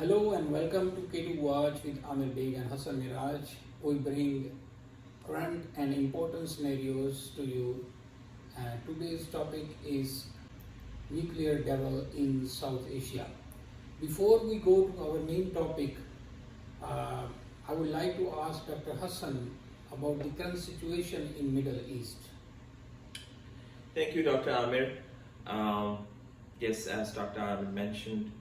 Hello and welcome to K2Watch with Aamer, Baig and Hasan Miraj. We bring current and important scenarios to you. Today's topic is nuclear devil in South Asia. Before we go to our main topic, I would like to ask Dr. Hasan about the current situation in Middle East. Thank you, Dr. Aamer. Yes, as Dr. Aamer mentioned,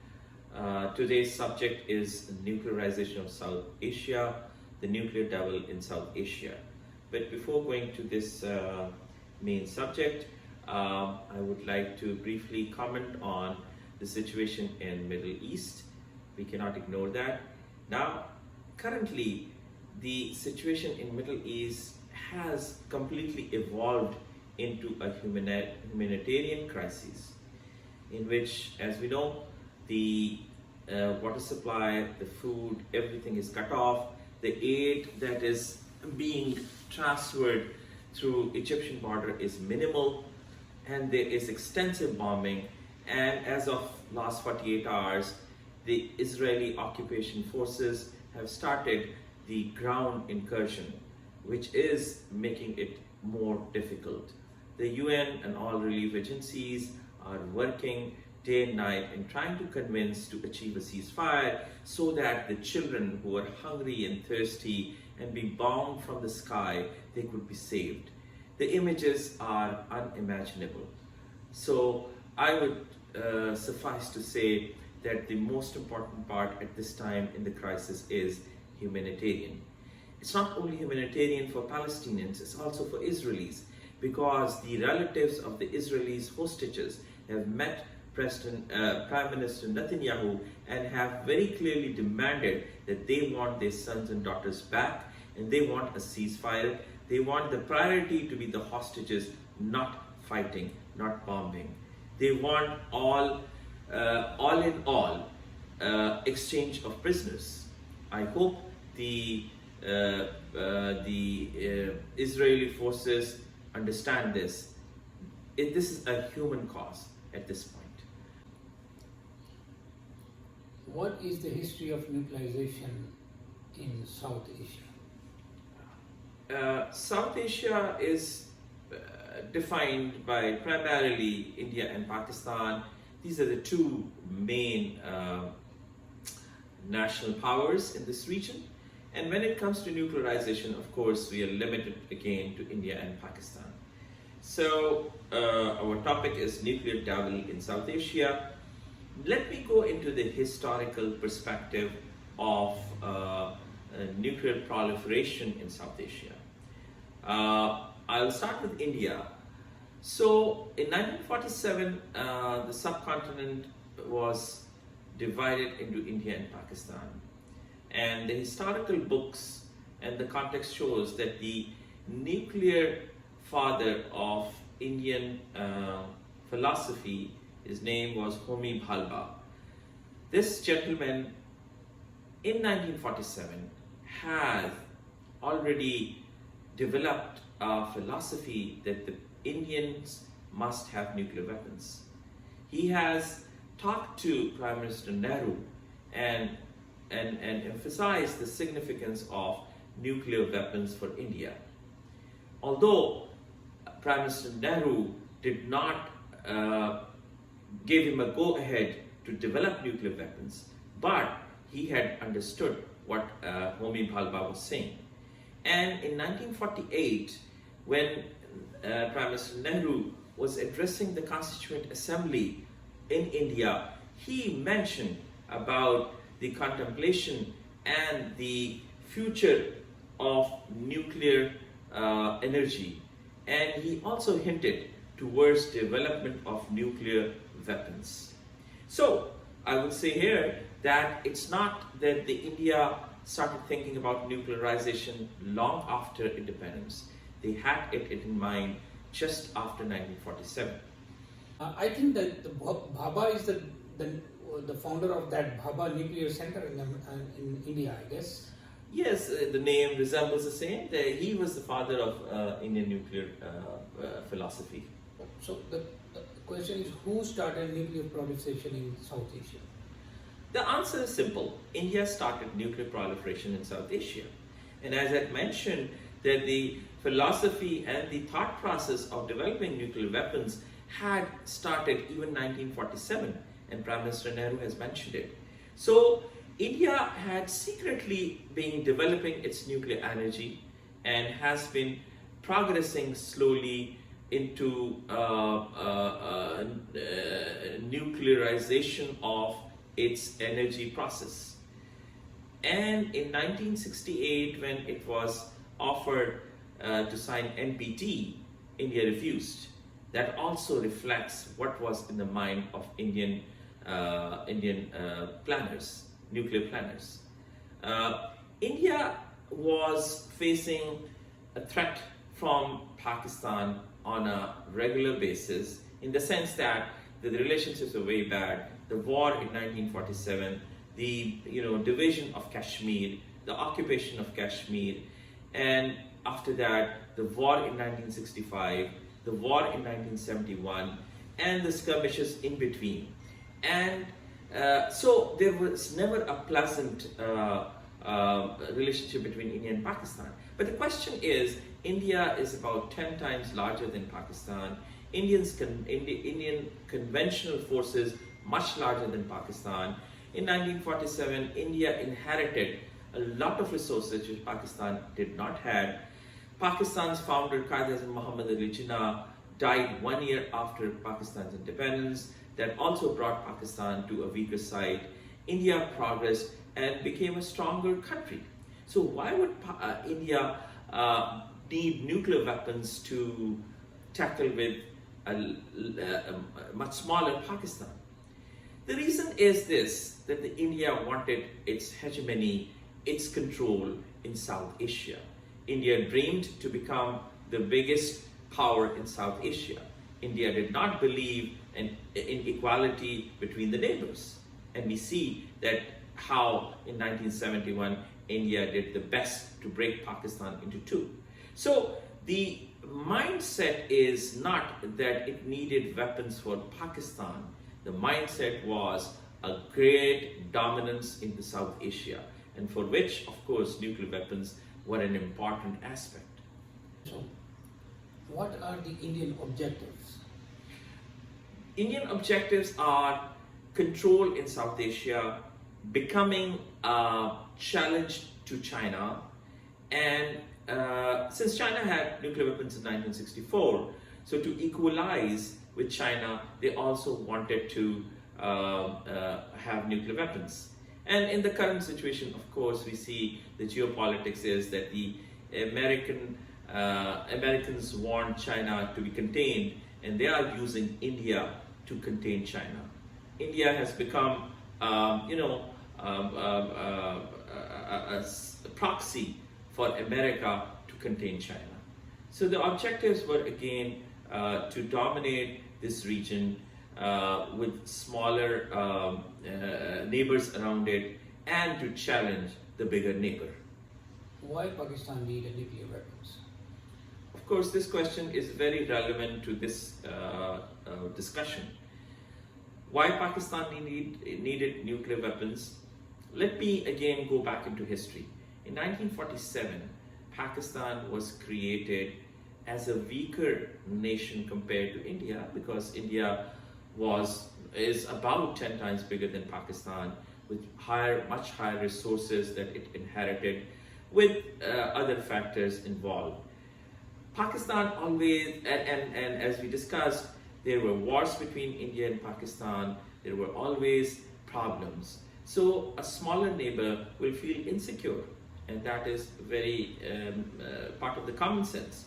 today's subject is nuclearization of South Asia, the nuclear devil in South Asia. But before going to this main subject, I would like to briefly comment on the situation in Middle East. We cannot ignore that. Now, currently, the situation in Middle East has completely evolved into a humanitarian crisis, in which, as we know, the water supply, the food, everything is cut off. The aid that is being transferred through Egyptian border is minimal, and there is extensive bombing. And as of last 48 hours, the Israeli occupation forces have started the ground incursion, which is making it more difficult. The UN and all relief agencies are working day and night in trying to convince to achieve a ceasefire so that the children who are hungry and thirsty and being bombed from the sky, they could be saved. The images are unimaginable. So I would suffice to say that the most important part at this time in the crisis is humanitarian. It's not only humanitarian for Palestinians, it's also for Israelis, because the relatives of the Israelis hostages have met Prime Minister Netanyahu and have very clearly demanded that they want their sons and daughters back, and they want a ceasefire. They want the priority to be the hostages, not fighting, not bombing. They want all in all exchange of prisoners. I hope the Israeli forces understand this. This is a human cause at this point. What is the history of nuclearization in South Asia? South Asia is defined by primarily India and Pakistan. These are the two main national powers in this region. And when it comes to nuclearization, of course, we are limited again to India and Pakistan. So our topic is nuclear devil in South Asia. Let me go into the historical perspective of nuclear proliferation in South Asia. I'll start with India. So in 1947, the subcontinent was divided into India and Pakistan. And the historical books and the context shows that the nuclear father of Indian philosophy, his name was Homi Bhalba. This gentleman in 1947 had already developed a philosophy that the Indians must have nuclear weapons. He has talked to Prime Minister Nehru and emphasized the significance of nuclear weapons for India. Although Prime Minister Nehru did not give him a go-ahead to develop nuclear weapons, but he had understood what Homi Bhalba was saying. And in 1948, when Prime Minister Nehru was addressing the Constituent Assembly in India, he mentioned about the contemplation and the future of nuclear energy. And he also hinted towards development of nuclear weapons. So I would say here that it's not that the India started thinking about nuclearization long after independence. They had it in mind just after 1947. I think that the Bhabha is the founder of that Bhabha Nuclear Center in India, I guess. Yes, the name resembles the same. He was the father of Indian nuclear philosophy. So the question is, who started nuclear proliferation in South Asia? The answer is simple. India started nuclear proliferation in South Asia. And as I mentioned, that the philosophy and the thought process of developing nuclear weapons had started even 1947, and Prime Minister Nehru has mentioned it. So India had secretly been developing its nuclear energy and has been progressing slowly into nuclearization of its energy process. And in 1968, when it was offered to sign NPT, India refused. That also reflects what was in the mind of Indian planners, nuclear planners. India was facing a threat from Pakistan on a regular basis, in the sense that the relationships were very bad. The war in 1947, the division of Kashmir, the occupation of Kashmir, and after that the war in 1965, the war in 1971, and the skirmishes in between. And so there was never a pleasant relationship between India and Pakistan. But the question is, India is about 10 times larger than Pakistan. Indian conventional forces much larger than Pakistan. In 1947, India inherited a lot of resources which Pakistan did not have. Pakistan's founder, Qaid Muhammad Ali Jinnah, died 1 year after Pakistan's independence. That also brought Pakistan to a weaker side. India progressed and became a stronger country. So why would India need nuclear weapons to tackle with a much smaller Pakistan? The reason is this, that India wanted its hegemony, its control in South Asia. India dreamed to become the biggest power in South Asia. India did not believe in equality between the neighbors. And we see that how in 1971 India did the best to break Pakistan into two. So the mindset is not that it needed weapons for Pakistan. The mindset was a great dominance in the South Asia, and for which, of course, nuclear weapons were an important aspect. So, what are the Indian objectives? Indian objectives are control in South Asia, becoming a challenge to China, and since China had nuclear weapons in 1964, so to equalize with China, they also wanted to have nuclear weapons. And in the current situation, of course, we see the geopolitics is that the Americans want China to be contained, and they are using India to contain China. India has become, a proxy for America to contain China. So the objectives were again to dominate this region with smaller neighbors around it, and to challenge the bigger neighbor. Why Pakistan need nuclear weapons? Of course, this question is very relevant to this discussion. Why Pakistan needed nuclear weapons? Let me again go back into history. In 1947, Pakistan was created as a weaker nation compared to India, because India is about 10 times bigger than Pakistan, with much higher resources that it inherited, with other factors involved. Pakistan always, and as we discussed, there were wars between India and Pakistan, there were always problems. So a smaller neighbor will feel insecure, and that is very part of the common sense.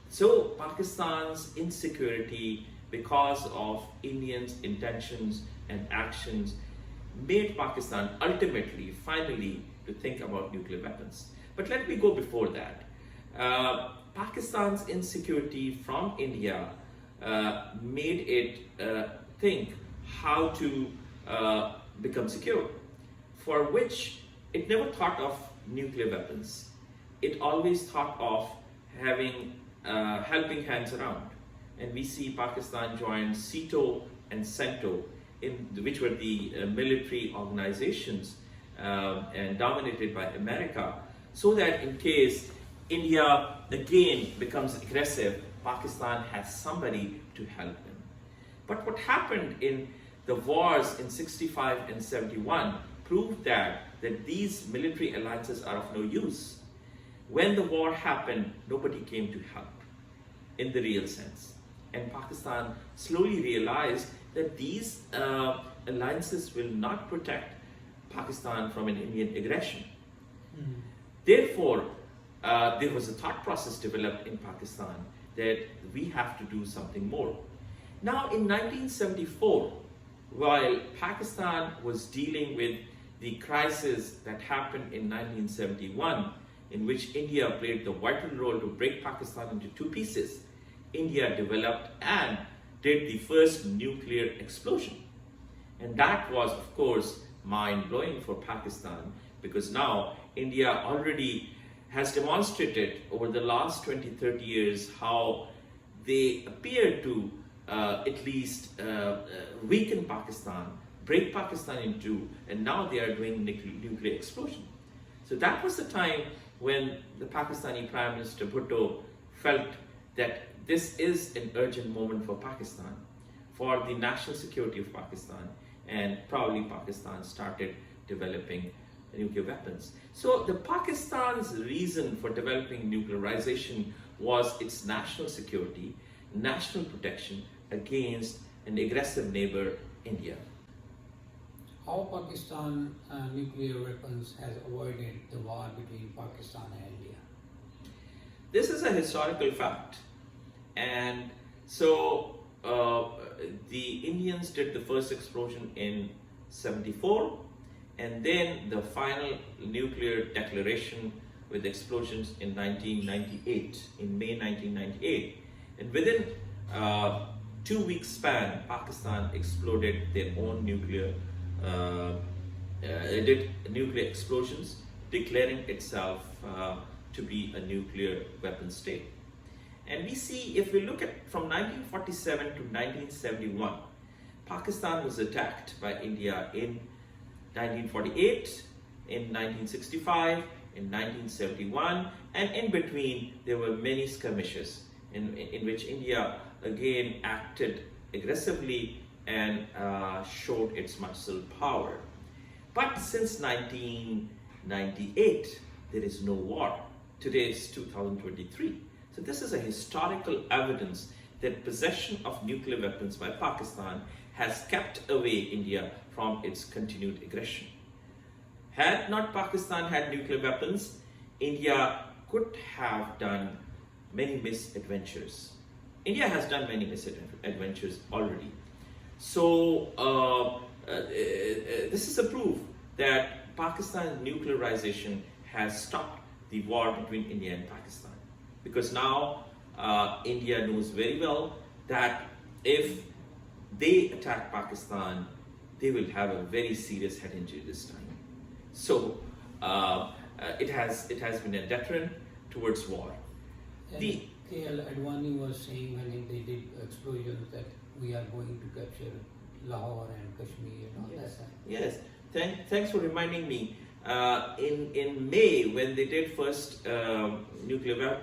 So Pakistan's insecurity, because of Indians' intentions and actions, made Pakistan ultimately, finally, to think about nuclear weapons. But let me go before that. Pakistan's insecurity from India made it think how to become secure, for which it never thought of nuclear weapons. It always thought of having helping hands around. And we see Pakistan join CETO and CENTO which were the military organizations and dominated by America, so that in case India again becomes aggressive, Pakistan has somebody to help them. But what happened in the wars in 65 and 71 proved that these military alliances are of no use. When the war happened, nobody came to help in the real sense. And Pakistan slowly realized that these alliances will not protect Pakistan from an Indian aggression. Therefore, there was a thought process developed in Pakistan that we have to do something more. Now, in 1974, while Pakistan was dealing with the crisis that happened in 1971, in which India played the vital role to break Pakistan into two pieces, India developed and did the first nuclear explosion. And that was, of course, mind-blowing for Pakistan, because now India already has demonstrated over the last 20-30 years how they appear to at least weaken Pakistan, break Pakistan in two, and now they are doing nuclear explosion. So that was the time when the Pakistani Prime Minister Bhutto felt that this is an urgent moment for Pakistan, for the national security of Pakistan, and probably Pakistan started developing nuclear weapons. So the Pakistan's reason for developing nuclearization was its national security, national protection against an aggressive neighbor, India. How Pakistan nuclear weapons has avoided the war between Pakistan and India? This is a historical fact. And so the Indians did the first explosion in 74, and then the final nuclear declaration with explosions in 1998, in May 1998. And within 2 weeks span, Pakistan exploded their own nuclear, did nuclear explosions, declaring itself to be a nuclear weapon state. And we see, if we look at from 1947 to 1971, Pakistan was attacked by India in 1948, in 1965, in 1971, and in between there were many skirmishes in which India again acted aggressively and showed its muscle power. But since 1998, there is no war. Today is 2023. So this is a historical evidence that possession of nuclear weapons by Pakistan has kept away India from its continued aggression. Had not Pakistan had nuclear weapons, India could have done many misadventures. India has done many misadventures already. So this is a proof that Pakistan's nuclearization has stopped the war between India and Pakistan. Because now India knows very well that if they attack Pakistan, they will have a very serious head injury this time. So it has been a deterrent towards war. And KL Advani was saying when they did explosions that we are going to capture Lahore and Kashmir and all Yes. that. Yes. Thanks for reminding me. In May, when they did first nuclear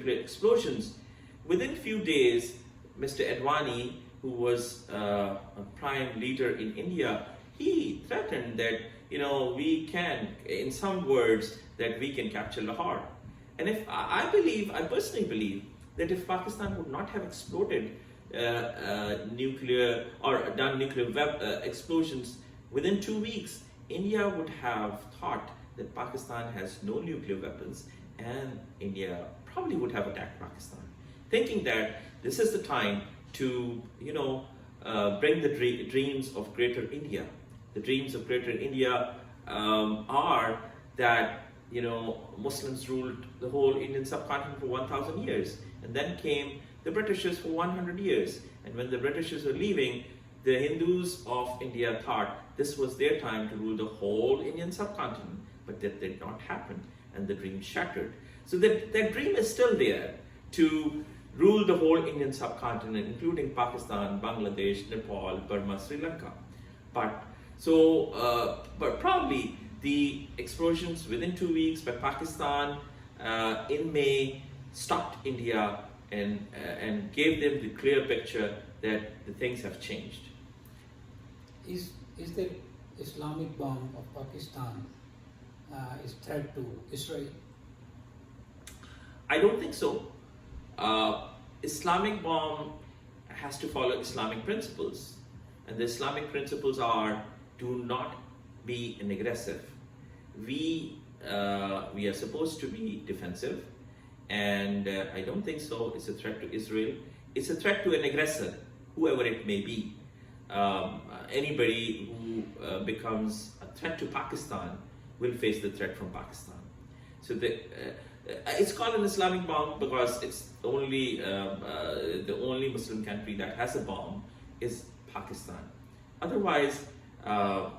explosions, within few days, Mr. Advani, who was a prime leader in India, he threatened that we can, in some words, that we can capture Lahore. And if I personally believe that if Pakistan would not have exploded nuclear or done nuclear explosions within 2 weeks, India would have thought that Pakistan has no nuclear weapons, and India probably would have attacked Pakistan, thinking that this is the time to bring the dreams of greater India. The dreams of greater India are that Muslims ruled the whole Indian subcontinent for 1,000 years, and then came the Britishers for 100 years. And when the Britishers were leaving, the Hindus of India thought this was their time to rule the whole Indian subcontinent, but that did not happen, and the dream shattered. So that dream is still there to rule the whole Indian subcontinent, including Pakistan, Bangladesh, Nepal, Burma, Sri Lanka. But probably the explosions within 2 weeks by Pakistan in May stopped India and gave them the clear picture that the things have changed. Is the Islamic bomb of Pakistan is threat to Israel? I don't think so. Islamic bomb has to follow Islamic principles, and the Islamic principles are: do not be an aggressive. We are supposed to be defensive, and I don't think so. It's a threat to Israel. It's a threat to an aggressor, whoever it may be. Anybody who becomes a threat to Pakistan will face the threat from Pakistan. So it's called an Islamic bomb because it's only the only Muslim country that has a bomb is Pakistan. Otherwise, the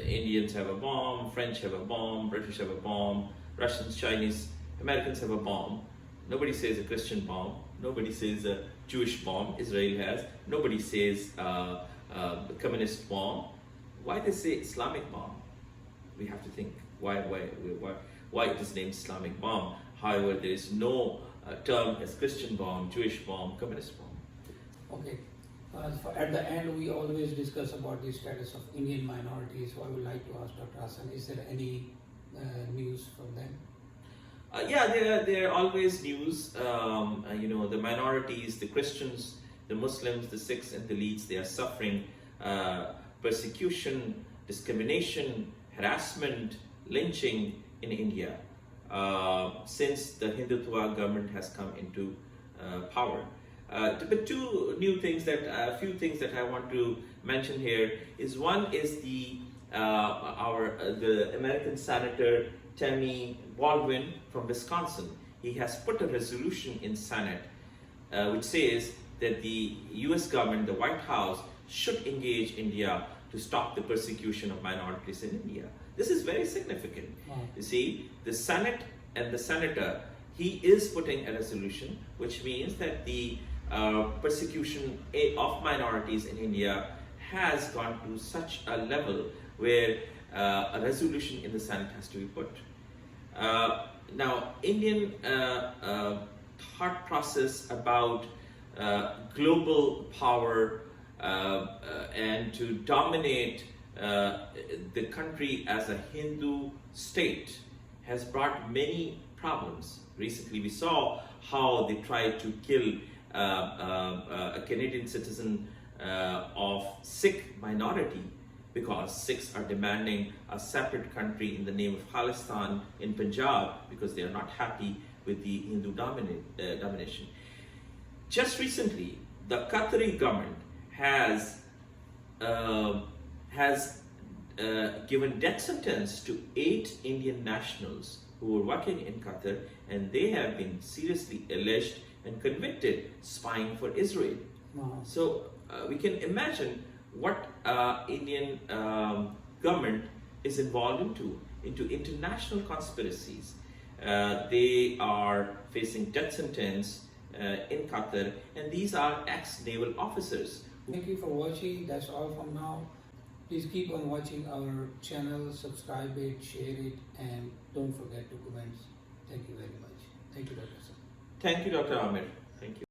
Indians have a bomb, French have a bomb, British have a bomb, Russians, Chinese, Americans have a bomb. Nobody says a Christian bomb. Nobody says a Jewish bomb. Israel has. Nobody says a communist bomb. Why they say Islamic bomb? We have to think why it is named Islamic bomb. However, there is no term as Christian bomb, Jewish bomb, communist bomb. Okay. At the end, we always discuss about the status of Indian minorities. So I would like to ask Dr. Hasan, is there any news from them? There are always news. The minorities, the Christians, the Muslims, the Sikhs, and the Dalites, they are suffering persecution, discrimination, harassment, lynching in India since the Hindutva government has come into power. But a few things that I want to mention here is one is the American Senator Tammy Baldwin from Wisconsin. He has put a resolution in Senate which says that the U.S. government, the White House, should engage India to stop the persecution of minorities in India. This is very significant. Wow. You see, the Senate and the Senator, he is putting a resolution, which means that the persecution of minorities in India has gone to such a level where a resolution in the Senate has to be put. Now, Indian thought process about global power and to dominate the country as a Hindu state has brought many problems. Recently, we saw how they tried to kill a Canadian citizen of Sikh minority because Sikhs are demanding a separate country in the name of Khalistan in Punjab because they are not happy with the Hindu domination. Just recently, the Qatari government has given death sentence to 8 Indian nationals who were working in Qatar, and they have been seriously alleged and convicted spying for Israel. Wow. So we can imagine what Indian government is involved into international conspiracies. They are facing death sentence in Qatar, and these are ex-naval officers. Thank you for watching. That's all from now. Please keep on watching our channel, subscribe it, share it, and don't forget to comment. Thank you very much. Thank you, Dr. Hasan. Thank you, Dr. Aamer. Thank you.